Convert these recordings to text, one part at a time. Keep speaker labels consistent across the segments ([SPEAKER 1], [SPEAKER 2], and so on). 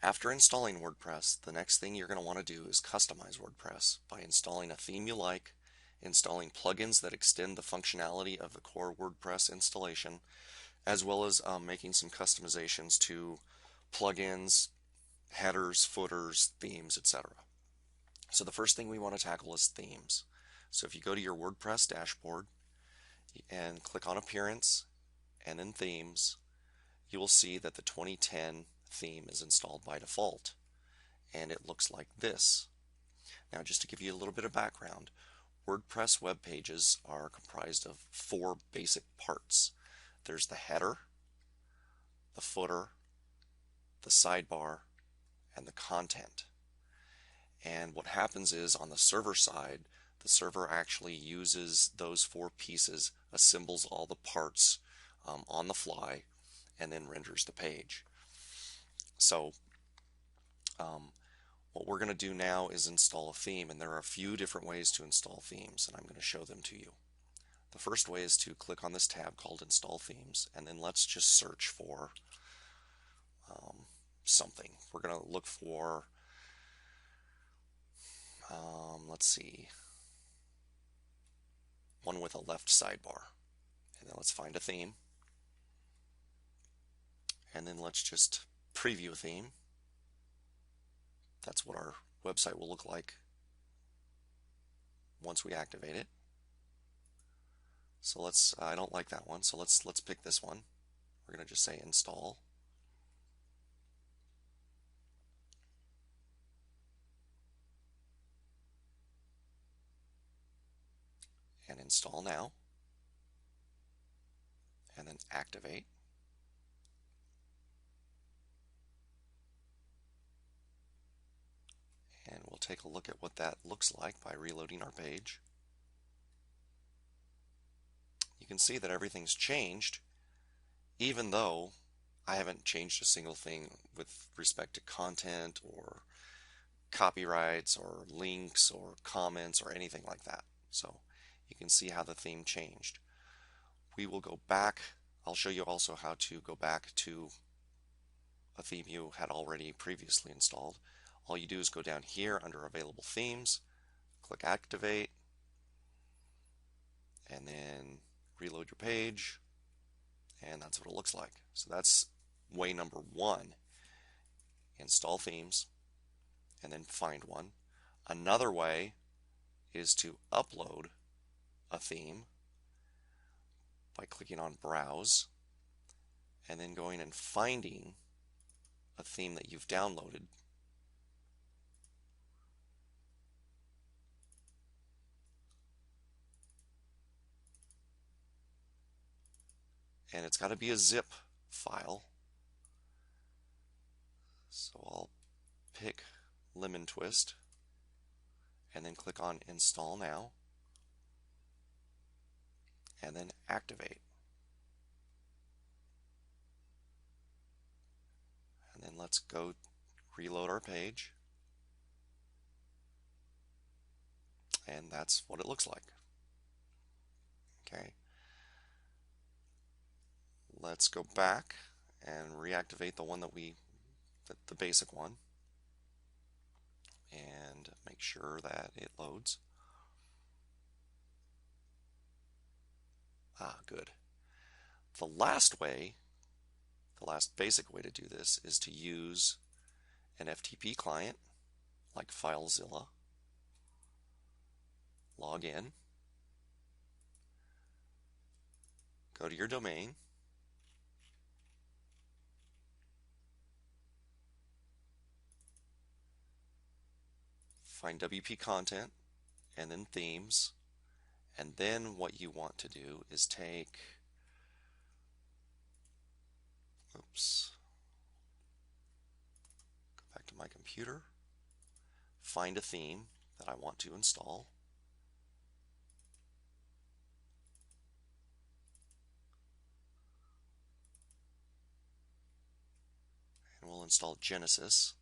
[SPEAKER 1] After installing WordPress, the next thing you're going to want to do is customize WordPress by installing a theme you like, installing plugins that extend the functionality of the core WordPress installation, as well as making some customizations to plugins, headers, footers, themes, etc. So the first thing we want to tackle is themes. So if you go to your WordPress dashboard and click on Appearance and then Themes, you will see that the 2010 theme is installed by default, and it looks like this. Now, just to give you a little bit of background, WordPress web pages are comprised of four basic parts. There's the header, the footer, the sidebar, and the content. And what happens is on the server side, the server actually uses those four pieces, assembles all the parts on the fly, and then renders the page. So what we're going to do now is install a theme, and there are a few different ways to install themes, and I'm going to show them to you. The first way is to click on this tab called Install Themes, and then let's just search for something. We're going to look for, let's see, one with a left sidebar. And then let's find a theme. And then let's just preview a theme. That's what our website will look like once we activate it. So I don't like that one, so let's pick this one. We're going to just say install. And install now. And then activate. And we'll take a look at what that looks like by reloading our page. You can see that everything's changed, even though I haven't changed a single thing with respect to content or copyrights or links or comments or anything like that. So you can see how the theme changed. We will go back. I'll show you also how to go back to a theme you had already previously installed. All you do is go down here under Available Themes, click Activate, and then reload your page, and that's what it looks like. So that's way number one. Install themes, and then find one. Another way is to upload a theme by clicking on Browse, and then going and finding a theme that you've downloaded. And it's got to be a zip file. So I'll pick Lemon Twist and then click on Install Now and then Activate. And then let's go reload our page. And that's what it looks like. Okay. Let's go back and reactivate the one that the basic one, and make sure that it loads. Good. The last basic way to do this is to use an FTP client like FileZilla. Log in, go to your domain, find WP content and then themes, and then what you want to do is take, go back to my computer, find a theme that I want to install, and we'll install Genesis.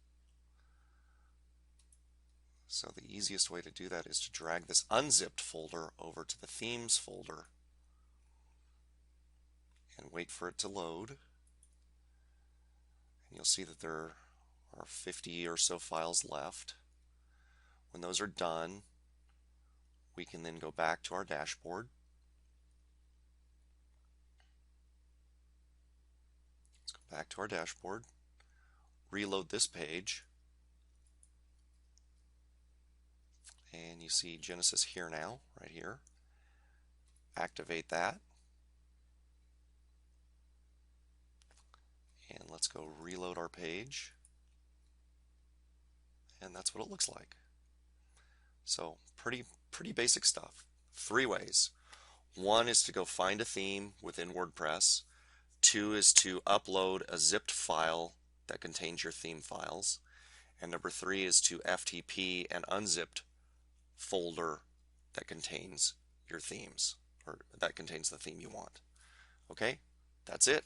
[SPEAKER 1] So the easiest way to do that is to drag this unzipped folder over to the themes folder and wait for it to load. And you'll see that there our 50 or so files left. When those are done, we can then go back to our dashboard. Let's go back to our dashboard, reload this page, and you see Genesis here now, right here. Activate that, and let's go reload our page, and that's what it looks like. So pretty basic stuff. 3 ways. 1 is to go find a theme within WordPress. 2 is to upload a zipped file that contains your theme files. And number 3 is to FTP an unzipped folder that contains your themes, or that contains the theme you want. Okay, that's it.